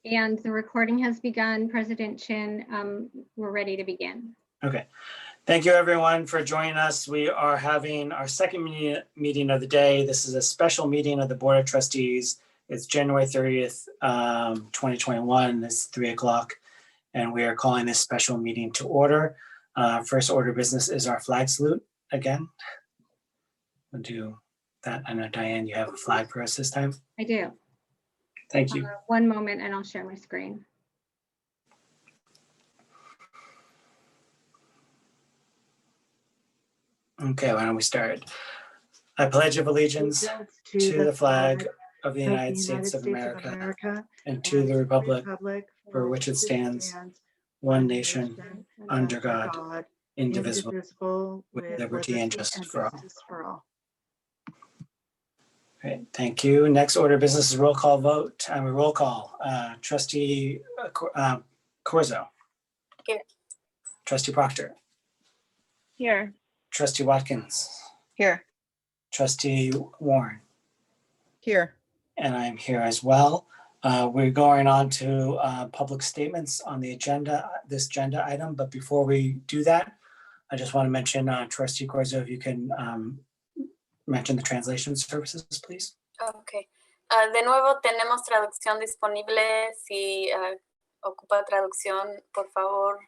And the recording has begun. President Chin, we're ready to begin. Okay. Thank you, everyone, for joining us. We are having our second meeting of the day. This is a special meeting of the Board of Trustees. It's January 30th, 2021. It's 3 o'clock, and we are calling this special meeting to order. First order of business is our flag salute again. We'll do that. I know, Diane, you have a flag for us this time. I do. Thank you. One moment and I'll share my screen. Okay, why don't we start? I pledge of allegiance to the flag of the United States of America and to the republic for which it stands, one nation, under God, indivisible, with liberty and justice for all. Great, thank you. Next order of business is roll call vote. Roll call. Trustee Corzo. Here. Trustee Proctor. Here. Trustee Watkins. Here. Trustee Warren. Here. And I'm here as well. We're going on to public statements on the agenda, this agenda item. But before we do that, I just want to mention, Trustee Corzo, if you can mention the translation services, please. Okay. De nuevo, tenemos traducción disponible. Si ocupa traducción, por favor,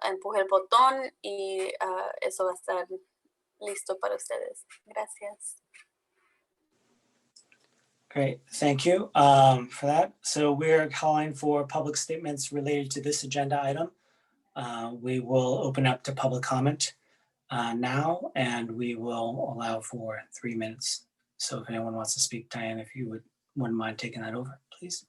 empuje el botón y eso va a estar listo para ustedes. Gracias. Great, thank you for that. So we're calling for public statements related to this agenda item. We will open up to public comment now, and we will allow for 3 minutes. So if anyone wants to speak, Diane, if you wouldn't mind taking that over, please.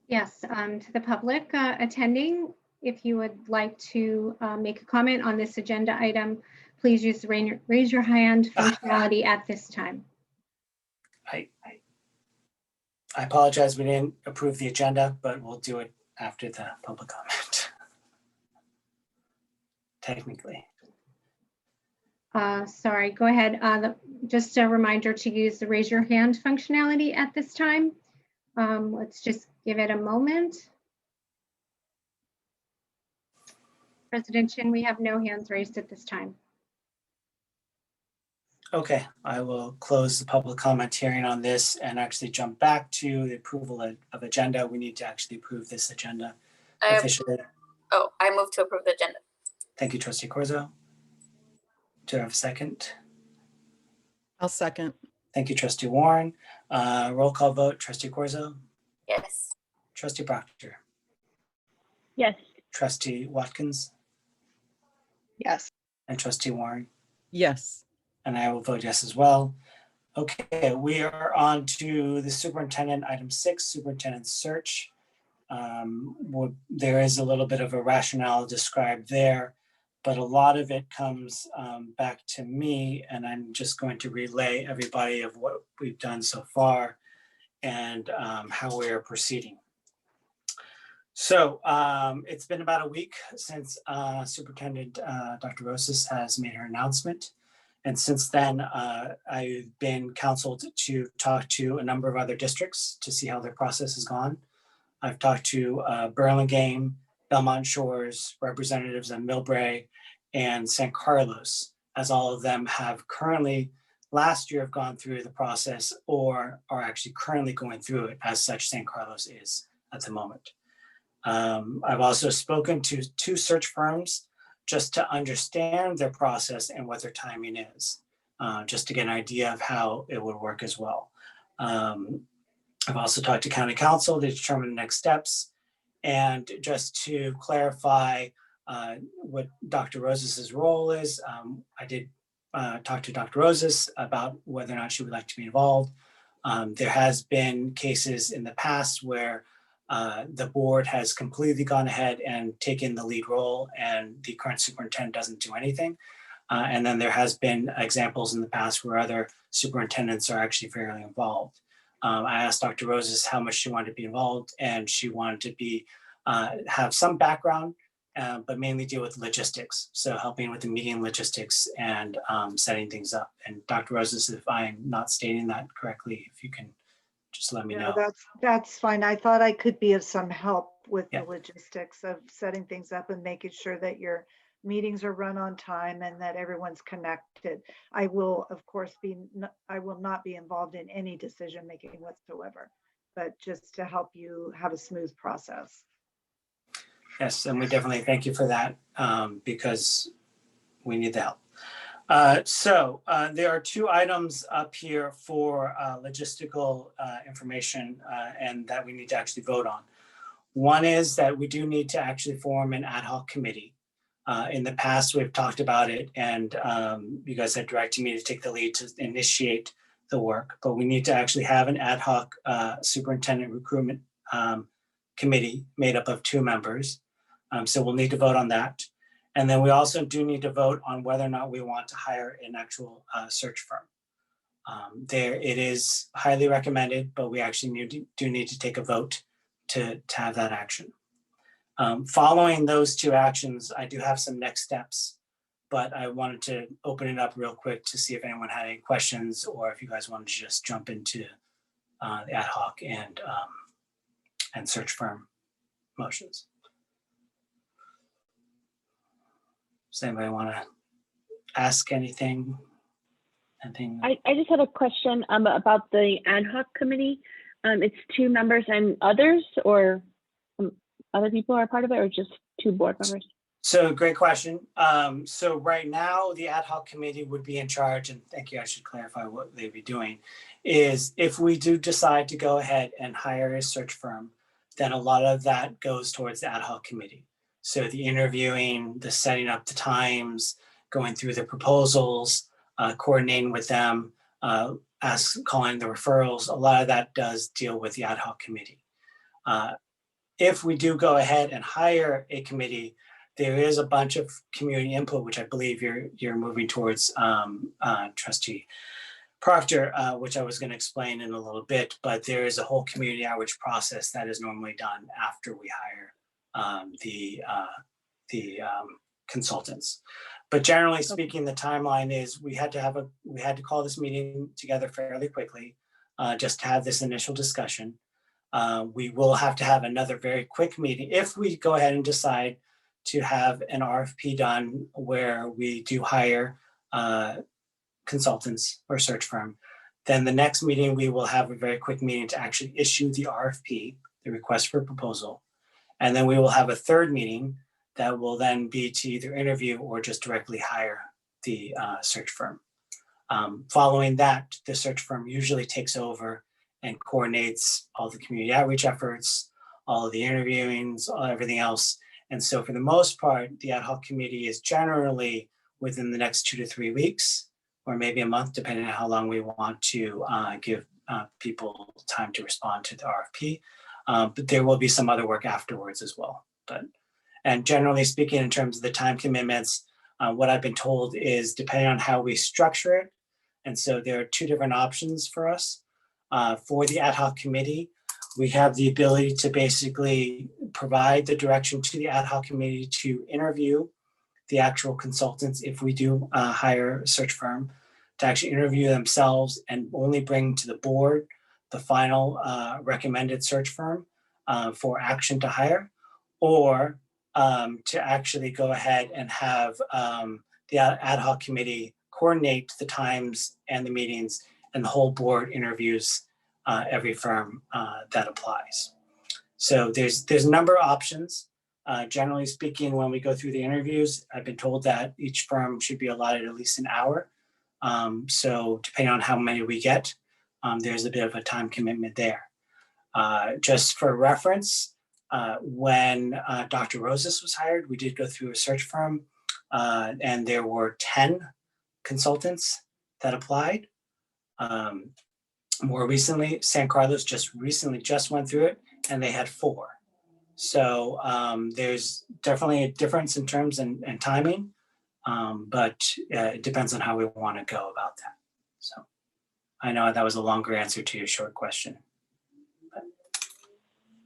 Yes, to the public attending, if you would like to make a comment on this agenda item, please use the raise your hand functionality at this time. I apologize, we didn't approve the agenda, but we'll do it after the public comment. Technically. Sorry, go ahead. Just a reminder to use the raise your hand functionality at this time. Let's just give it a moment. President Chin, we have no hands raised at this time. Okay, I will close the public comment hearing on this and actually jump back to the approval of agenda. We need to actually approve this agenda officially. I move to approve the agenda. Thank you, Trustee Corzo. Do I have a second? I'll second. Thank you, Trustee Warren. Roll call vote, Trustee Corzo. Yes. Trustee Proctor. Yes. Trustee Watkins. Yes. And Trustee Warren. Yes. And I will vote yes as well. Okay, we are on to the superintendent, item 6, superintendent search. There is a little bit of a rationale described there, but a lot of it comes back to me, and I'm just going to relay everybody of what we've done so far and how we are proceeding. So it's been about a week since Superintendent Dr. Rosas has made her announcement. And since then, I've been counseled to talk to a number of other districts to see how their process has gone. I've talked to Burlingame, Belmont Shores, representatives of Millbrae, and San Carlos, as all of them have currently, last year, have gone through the process or are actually currently going through it, as such San Carlos is at the moment. I've also spoken to 2 search firms just to understand their process and what their timing is, just to get an idea of how it would work as well. I've also talked to County Council to determine the next steps, and just to clarify what Dr. Rosas's role is. I did talk to Dr. Rosas about whether or not she would like to be involved. There has been cases in the past where the board has completely gone ahead and taken the lead role and the current superintendent doesn't do anything. And then there has been examples in the past where other superintendents are actually fairly involved. I asked Dr. Rosas how much she wanted to be involved, and she wanted to be have some background, but mainly deal with logistics. So helping with the meeting logistics and setting things up. And Dr. Rosas, if I'm not stating that correctly, if you can just let me No, know. that's fine. I thought I could be of some help with Yeah. the logistics of setting things up and making sure that your meetings are run on time and that everyone's connected. I will, of course, I will not be involved in any decision making whatsoever, but just to help you have a smooth process. Yes, and we definitely thank you for that, because we need the help. So there are 2 items up here for logistical information and that we need to actually vote on. One is that we do need to actually form an ad hoc committee. In the past, we've talked about it, and you guys had directed me to take the lead to initiate the work, but we need to actually have an ad hoc superintendent recruitment committee made up of 2 members. So we'll need to vote on that. And then we also do need to vote on whether or not we want to hire an actual search firm. It is highly recommended, but we actually do need to take a vote to have that action. Following those 2 actions, I do have some next steps, but I wanted to open it up real quick to see if anyone had any questions or if you guys wanted to just jump into the ad hoc and search firm motions. Does anybody want to ask anything? I just had a question about the ad hoc committee. It's 2 members and others, or other people are part of it, or just 2 board members? So great question. So right now, the ad hoc committee would be in charge, and thank you, I should clarify what they'd be doing, is if we do decide to go ahead and hire a search firm, then a lot of that goes towards the ad hoc committee. So the interviewing, the setting up the times, going through the proposals, coordinating with them, calling the referrals, a lot of that does deal with the ad hoc committee. If we do go ahead and hire a committee, there is a bunch of community input, which I believe you're moving towards, Trustee Proctor, which I was going to explain in a little bit, but there is a whole community outreach process that is normally done after we hire the consultants. But generally speaking, the timeline is we had to call this meeting together fairly quickly, just to have this initial discussion. We will have to have another very quick meeting if we go ahead and decide to have an RFP done where we do hire consultants or search firm. Then the next meeting, we will have a very quick meeting to actually issue the RFP, the request for proposal. And then we will have a third meeting that will then be to either interview or just directly hire the search firm. Following that, the search firm usually takes over and coordinates all the community outreach efforts, all of the interviewings, everything else. And so for the most part, the ad hoc committee is generally within the next 2 to 3 weeks, or maybe a month, depending on how long we want to give people time to respond to the RFP. But there will be some other work afterwards as well. And generally speaking, in terms of the time commitments, what I've been told is depending on how we structure it. And so there are 2 different options for us. For the ad hoc committee, we have the ability to basically provide the direction to the ad hoc committee to interview the actual consultants if we do hire a search firm, to actually interview themselves and only bring to the board the final recommended search firm for action to hire, or to actually go ahead and have the ad hoc committee coordinate the times and the meetings, and the whole board interviews every firm that applies. So there's a number of options. Generally speaking, when we go through the interviews, I've been told that each firm should be allotted at least an hour. So depending on how many we get, there's a bit of a time commitment there. Just for reference, when Dr. Rosas was hired, we did go through a search firm, and there were 10 consultants that applied. More recently, San Carlos just went through it, and they had 4. So there's definitely a difference in terms and timing, but it depends on how we want to go about that. So I know that was a longer answer to your short question. But...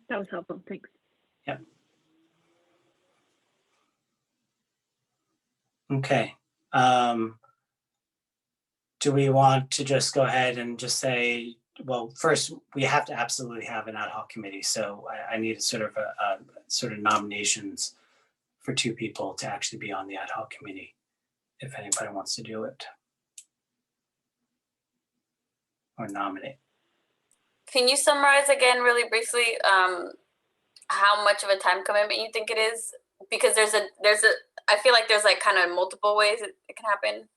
That was helpful, thanks. Yep. Okay. Do we want to just go ahead and just say well, first we have to absolutely have an ad hoc committee. So I need sort of a sort of nominations for 2 people to actually be on the ad hoc committee, if anybody wants to do it or nominate. Can you summarize again really briefly how much of a time commitment you think it is? Because I feel like there's like kind of multiple ways it can happen.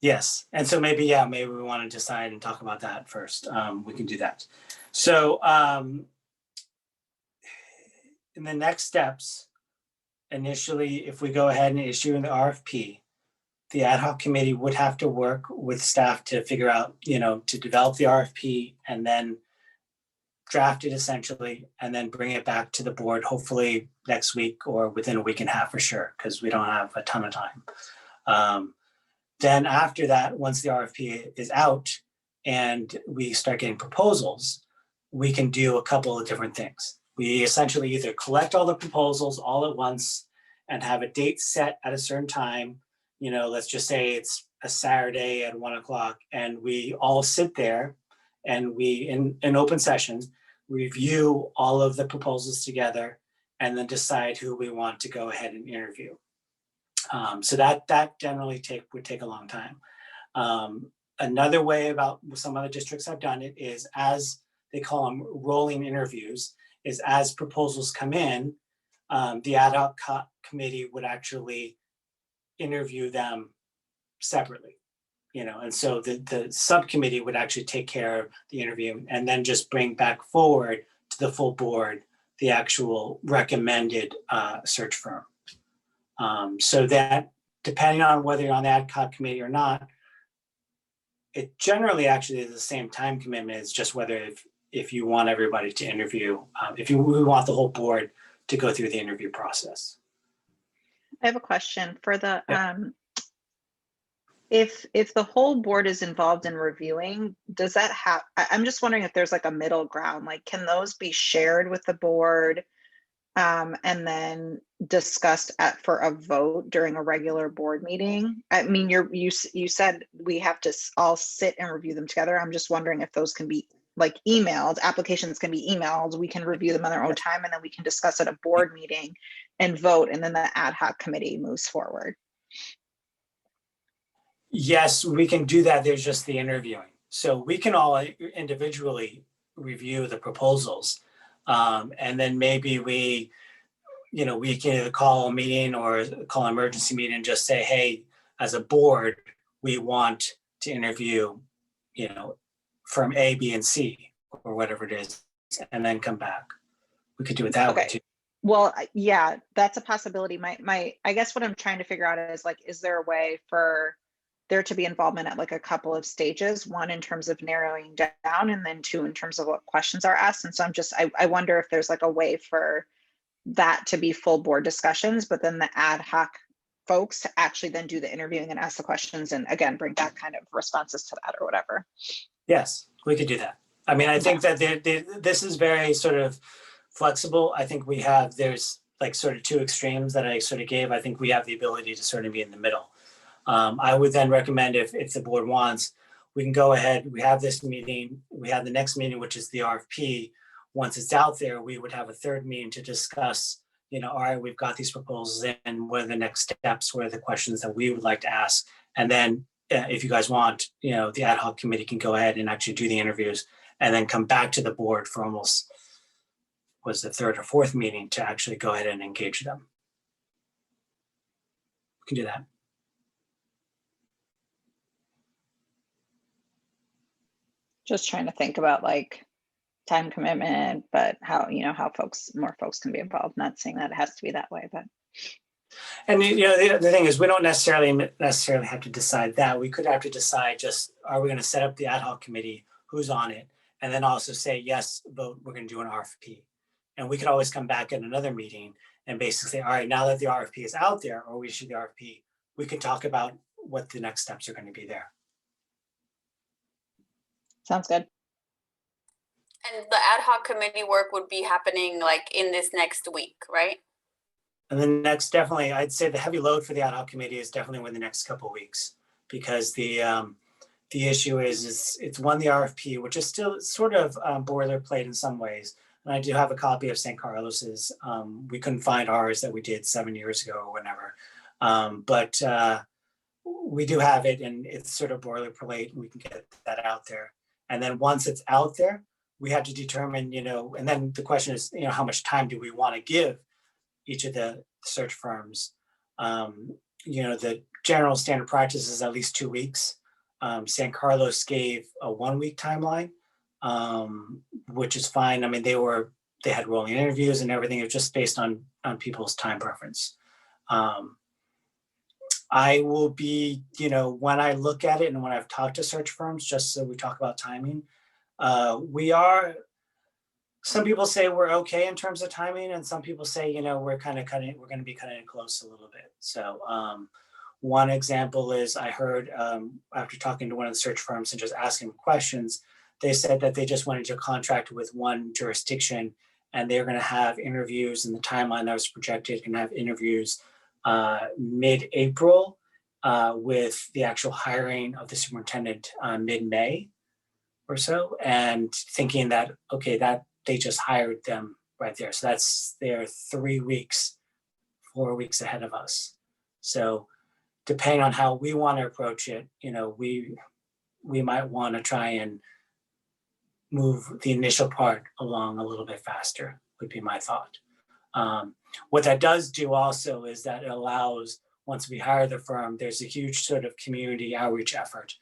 Yes, and so maybe we want to decide and talk about that first. We can do that. So in the next steps, initially, if we go ahead and issue the RFP, the ad hoc committee would have to work with staff to figure out, to develop the RFP and then draft it essentially, and then bring it back to the board, hopefully next week or within a week and a half for sure, because we don't have a ton of time. Then after that, once the RFP is out and we start getting proposals, we can do a couple of different things. We essentially either collect all the proposals all at once and have a date set at a certain time. Let's just say it's a Saturday at 1 o'clock, and we all sit there and we, in open sessions, review all of the proposals together and then decide who we want to go ahead and interview. So that generally would take a long time. Another way about some other districts have done it is, as they call them rolling interviews, is as proposals come in, the ad hoc committee would actually interview them separately, and so the subcommittee would actually take care of the interview and then just bring back forward to the full board the actual recommended search firm. So that, depending on whether you're on the ad hoc committee or not, it generally actually is the same time commitment. It's just whether if you want everybody to interview, we want the whole board to go through the interview process. I have a question for the, Yeah. If the whole board is involved in reviewing, does that have, I'm just wondering if there's like a middle ground, like can those be shared with the board and then discussed for a vote during a regular board meeting? I mean, you said we have to all sit and review them together. I'm just wondering if those can be like emailed, applications can be emailed, we can review them on their own time, and then we can discuss at a board meeting and vote, and then the ad hoc committee moves forward. Yes, we can do that. There's just the interviewing. So we can all individually review the proposals. And then maybe we can either call a meeting or call an emergency meeting and just say, hey, as a board, we want to interview, firm A, B, and C, or whatever it is, and then come back. We could do it that way too. Well, yeah, that's a possibility. I guess what I'm trying to figure out is like, is there a way for there to be involvement at like a couple of stages, one in terms of narrowing down, and then 2 in terms of what questions are asked. And so I wonder if there's like a way for that to be full board discussions, but then the ad hoc folks to actually then do the interviewing and ask the questions and again, bring back kind of responses to that or whatever. Yes, we could do that. I mean, I think that this is very sort of flexible. I think there's like sort of 2 extremes that I sort of gave. I think we have the ability to sort of be in the middle. I would then recommend if the board wants, we can go ahead, we have this meeting, we have the next meeting, which is the RFP. Once it's out there, we would have a 3rd meeting to discuss, all right, we've got these proposals in, what are the next steps, what are the questions that we would like to ask? And then if you guys want, the ad hoc committee can go ahead and actually do the interviews and then come back to the board for almost, was the 3rd or 4th meeting to actually go ahead and engage them. We can do that. Just trying to think about like time commitment, but how more folks can be involved. Not saying that it has to be that way, but. And the thing is, we don't necessarily have to decide that. We could have to decide just, are we going to set up the ad hoc committee, who's on it, and then also say, yes, vote, we're going to do an RFP. And we could always come back at another meeting and basically say, all right, now that the RFP is out there, or we issue the RFP, we can talk about what the next steps are going to be there. Sounds good. And the ad hoc committee work would be happening like in this next week, right? And then next, definitely, I'd say the heavy load for the ad hoc committee is definitely within the next couple of weeks, because the the issue is it's won the RFP, which is still sort of boilerplate in some ways. And I do have a copy of St. Carlos's. We couldn't find ours that we did 7 years ago or whatever. But we do have it, and it's sort of boilerplate, and we can get that out there. And then once it's out there, we have to determine, and then the question is, how much time do we want to give each of the search firms? The general standard practice is at least 2 weeks. San Carlos gave a 1 week timeline, which is fine. I mean, they had rolling interviews and everything. It was just based on people's time preference. I will be, when I look at it and when I've talked to search firms, just so we talk about timing, some people say we're okay in terms of timing, and some people say, we're going to be cutting it close a little bit. So one example is I heard after talking to one of the search firms and just asking questions, they said that they just wanted to contract with one jurisdiction, and they're going to have interviews in the timeline that was projected, and have interviews mid-April with the actual hiring of the superintendent mid-May or so, and thinking that, okay, that they just hired them right there. So they're 3 weeks, 4 weeks ahead of us. So depending on how we want to approach it, we might want to try and move the initial part along a little bit faster, would be my thought. What that does do also is that it allows, once we hire the firm, there's a huge sort of community outreach effort.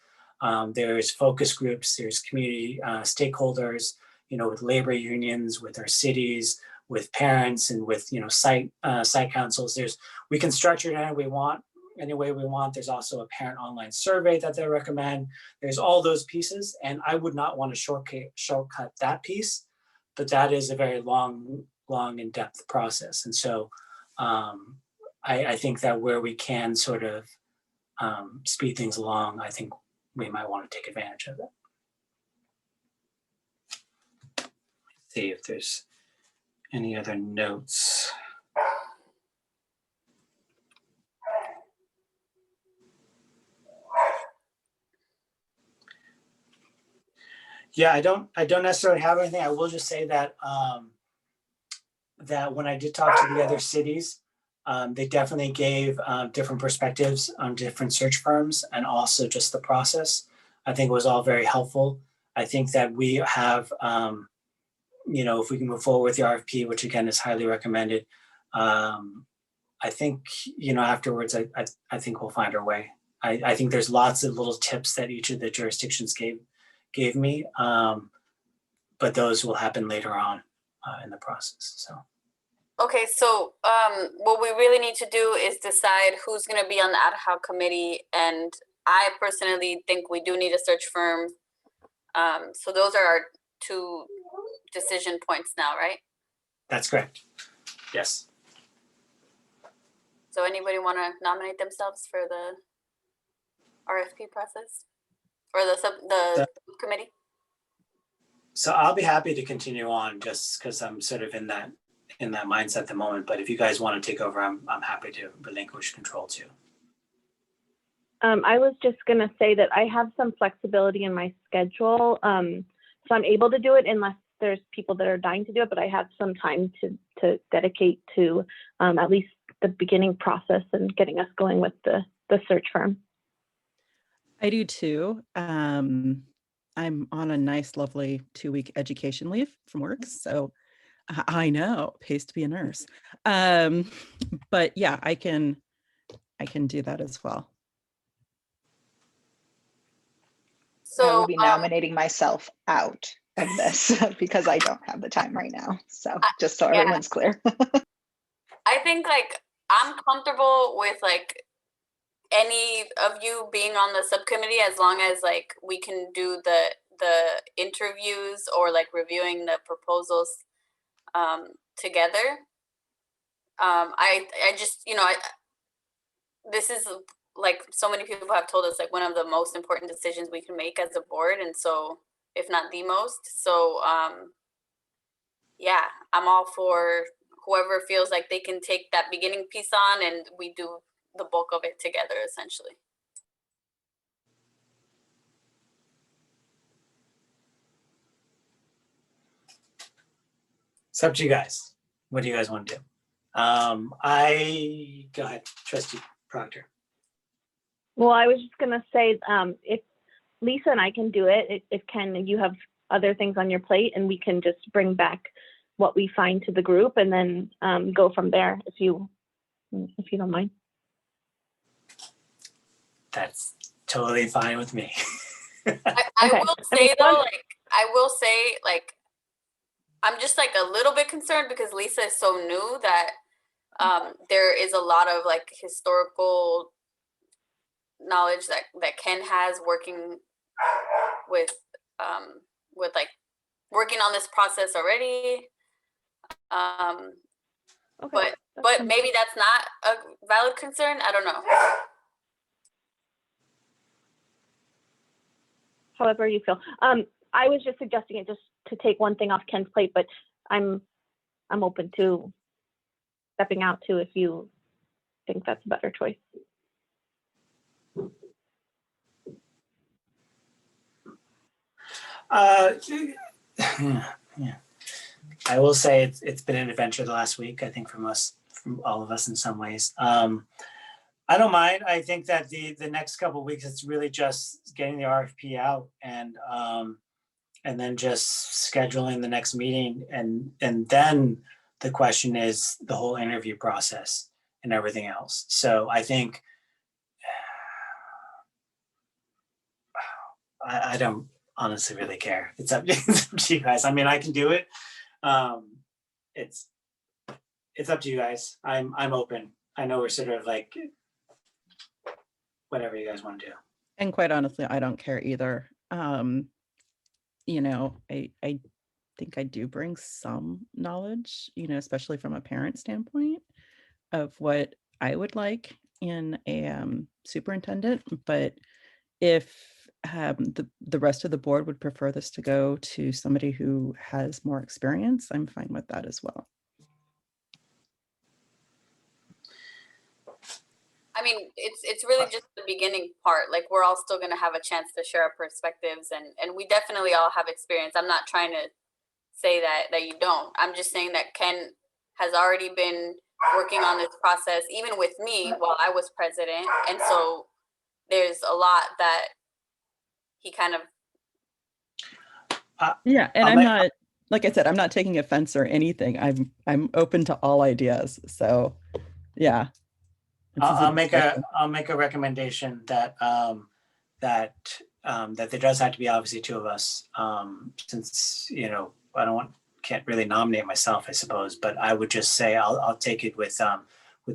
There's focus groups, there's community stakeholders, with labor unions, with our cities, with parents, and with site councils. We can structure it any way we want. There's also a parent online survey that they recommend. There's all those pieces, and I would not want to shortcut that piece, but that is a very long in-depth process. And so I think that where we can sort of speed things along, I think we might want to take advantage of it. See if there's any other notes. Yeah, I don't necessarily have anything. I will just say that that when I did talk to the other cities, they definitely gave different perspectives on different search firms, and also just the process. I think it was all very helpful. I think that we have, if we can move forward with the RFP, which again is highly recommended, I think, afterwards, I think we'll find our way. I think there's lots of little tips that each of the jurisdictions gave me, but those will happen later on in the process. So. Okay, so what we really need to do is decide who's going to be on the ad hoc committee, and I personally think we do need a search firm. So those are our 2 decision points now, right? That's correct. Yes. So anybody want to nominate themselves for the RFP process or the subcommittee? So I'll be happy to continue on, just because I'm sort of in that mindset at the moment. But if you guys want to take over, I'm happy to relinquish control too. I was just going to say that I have some flexibility in my schedule. So I'm able to do it unless there's people that are dying to do it, but I have some time to dedicate to at least the beginning process and getting us going with the search firm. I do too. I'm on a nice, lovely 2-week education leave from work. So I know, pays to be a nurse. But yeah, I can do that as well. So I will be nominating myself out of this because I don't have the time right now. So just so everyone's clear. I think I'm comfortable with any of you being on the subcommittee, as long as we can do the interviews or reviewing the proposals together. I just, this is so many people have told us one of the most important decisions we can make as a board, and so if not the most. So yeah, I'm all for whoever feels like they can take that beginning piece on, and we do the bulk of it together, essentially. It's up to you guys. What do you guys want to do? Go ahead, Trustee Proctor. Well, I was just gonna say, if Lisa and I can do it, if Ken, you have other things on your plate, and we can just bring back what we find to the group, and then go from there, if you don't mind. That's totally fine with me. I Okay. will I mean, say though, like, I'm just like a little bit concerned because Lisa is so new that there is a lot of like historical knowledge that Ken has working with like working on this process already. Okay. But maybe that's not a valid concern. I don't know. However you feel. I was just suggesting it just to take one thing off Ken's plate, but I'm open to stepping out too if you think that's a better choice. Yeah. I will say it's been an adventure the last week, I think, from all of us in some ways. I don't mind. I think that the next couple of weeks, it's really just getting the RFP out and then just scheduling the next meeting. And then the question is the whole interview process and everything else. So I think I don't honestly really care. It's up to you guys. I mean, I can do it. It's up to you guys. I'm open. I know we're sort of like whatever you guys want to do. And quite honestly, I don't care either. You know, I think I do bring some knowledge, you know, especially from a parent standpoint of what I would like in a superintendent. But if the rest of the board would prefer this to go to somebody who has more experience, I'm fine with that as well. I mean, it's really just the beginning part. Like, we're all still gonna have a chance to share our perspectives, and we definitely all have experience. I'm not trying to say that you don't. I'm just saying that Ken has already been working on this process, even with me while I was president, and so there's a lot that he kind of. Yeah, and I'm not, like I said, I'm not taking offense or anything. I'm open to all ideas. So, yeah. I'll make a recommendation that that there does have to be obviously two of us, since, you know, can't really nominate myself, I suppose, but I would just say I'll take it with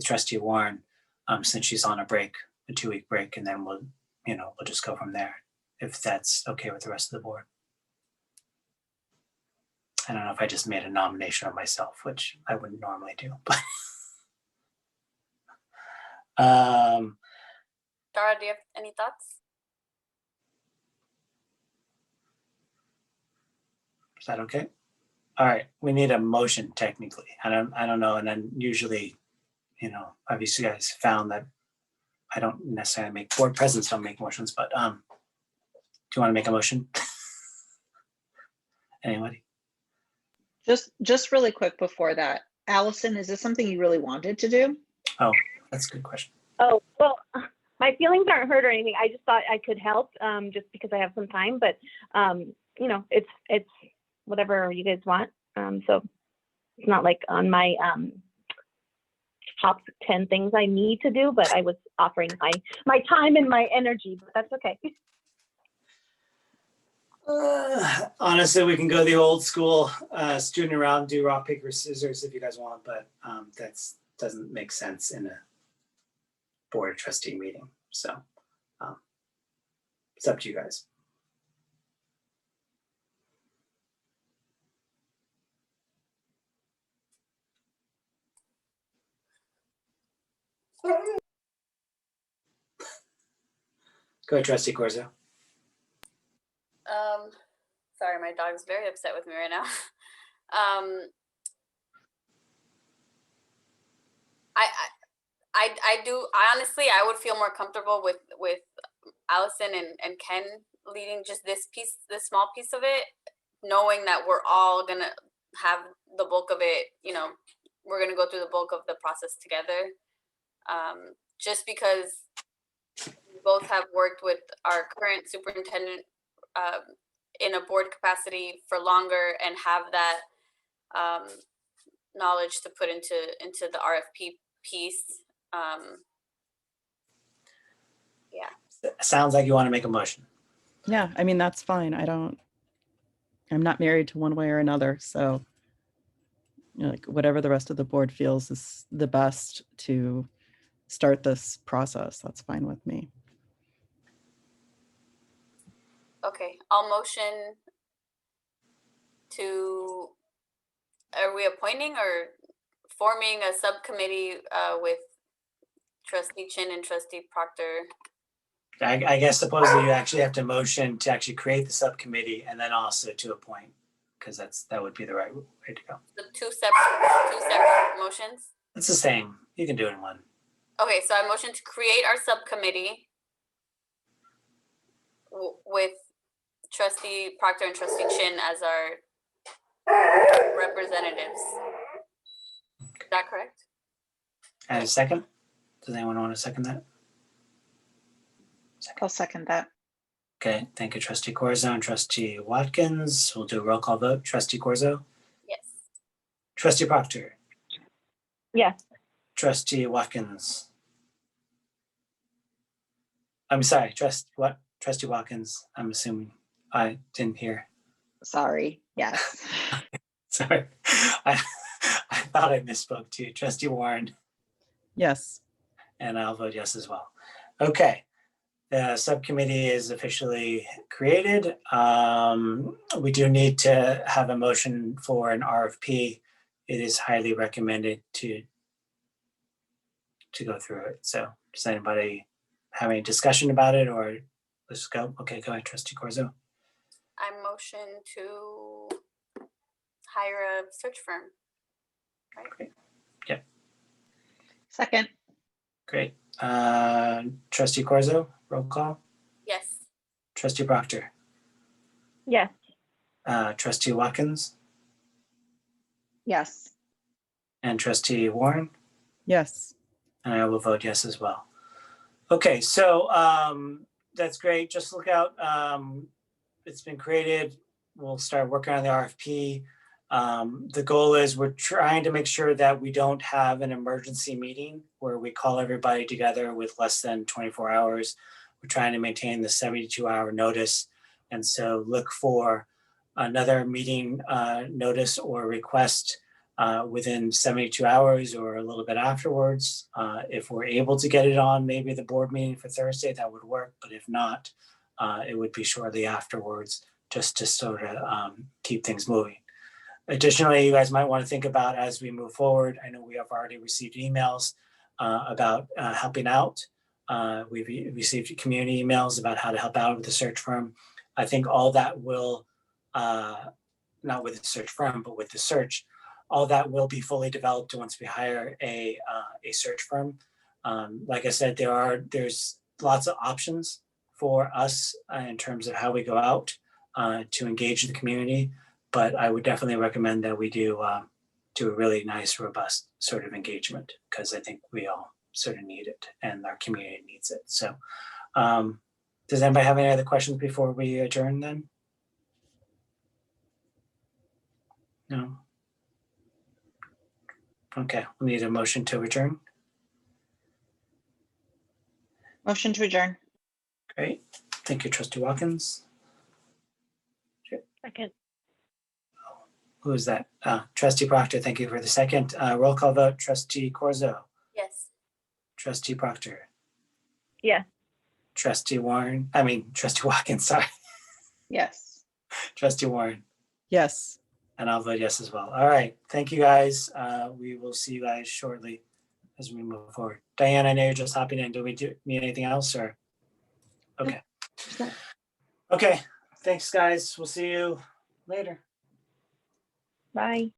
Trustee Warren, since she's on a 2-week break, and then we'll just go from there, if that's okay with the rest of the board. I don't know if I just made a nomination of myself, which I wouldn't normally do, but. Dara, do you have any thoughts? Is that okay? All right, we need a motion technically. I don't know, and then usually, obviously you guys found that I don't necessarily make board presidents don't make motions, but do you want to make a motion? Anybody? Just really quick before that, Allison, is this something you really wanted to do? Oh, that's a good question. Oh, well, my feelings aren't hurt or anything. I just thought I could help, just because I have some time, but it's whatever you guys want. So it's not like on my top 10 things I need to do, but I was offering my time and my energy, but that's okay. Honestly, we can go the old school student around, do rock, paper, scissors if you guys want, but that doesn't make sense in a board of trustee meeting. So it's up to you guys. Go ahead, Trustee Corzo. Sorry, my dog's very upset with me right now. I honestly, I would feel more comfortable with Allison and Ken leading just this small piece of it, knowing that we're all gonna have the bulk of it, you know, we're going to go through the bulk of the process together. Just because we both have worked with our current superintendent in a board capacity for longer and have that knowledge to put into the RFP piece. Sounds like you want to make a motion. Yeah, I mean, that's fine. I'm not married to one way or another. So, you know, like whatever the rest of the board feels is the best to start this process, that's fine with me. Okay, I'll motion to, are we appointing or forming a subcommittee with Trustee Chin and Trustee Proctor? I guess supposedly you actually have to motion to actually create the subcommittee and then also to appoint, because that would be the right way to go. The two separate motions? It's the same. You can do it in one. Okay, so I motion to create our subcommittee with Trustee Proctor and Trustee Chin as our representatives. Is that correct? And a second? Does anyone want to second that? I'll second that. Okay, thank you, Trustee Corzo and Trustee Watkins. We'll do a roll call vote. Trustee Corzo? Yes. Trustee Proctor? Yes. Trustee Watkins? I'm sorry, Trustee Watkins, I'm assuming I didn't hear. Sorry. Yes. Sorry, I thought I misspoke to you. Trustee Warren? Yes. And I'll vote yes as well. Okay, the subcommittee is officially created. We do need to have a motion for an RFP. It is highly recommended to go through it. So does anybody have any discussion about it, or let's go? Okay, go ahead, Trustee Corzo. I motion to hire a search firm. Right? Second. Great. Trustee Corzo, roll call. Yes. Trustee Proctor. Yes. Trustee Watkins Yes. and Trustee Warren. Yes. And I will vote yes as well. Okay, so that's great. Just look out. It's been created. We'll start working on the RFP. The goal is we're trying to make sure that we don't have an emergency meeting where we call everybody together with less than 24 hours. We're trying to maintain the 72-hour notice. And so look for another meeting notice or request within 72 hours or a little bit afterwards. If we're able to get it on maybe the board meeting for Thursday, that would work. But if not, it would be shortly afterwards, just to sort of keep things moving. Additionally, you guys might want to think about as we move forward. I know we have already received emails about helping out. We've received community emails about how to help out with the search firm. I think all that will, not with the search firm, but with the search, all that will be fully developed once we hire a search firm. Like I said, there's lots of options for us in terms of how we go out to engage the community. But I would definitely recommend that we do a really nice, robust sort of engagement, because I think we all sort of need it and our community needs it. So does anybody have any other questions before we adjourn then? No? Okay, we need a motion to adjourn. Motion to adjourn. Great. Thank you, Trustee Watkins. Second. Who is that? Trustee Proctor, thank you for the second. Roll call vote, Trustee Corzo, Yes. Trustee Proctor, Yes. Trustee Watkins, sorry. Yes. Trustee Warren, Yes. and I'll vote yes as well. All right, thank you guys. We will see you guys shortly as we move forward. Diane, I know you're just hopping in. Do we need anything else or? Okay. Okay, thanks guys. We'll see you later. Bye.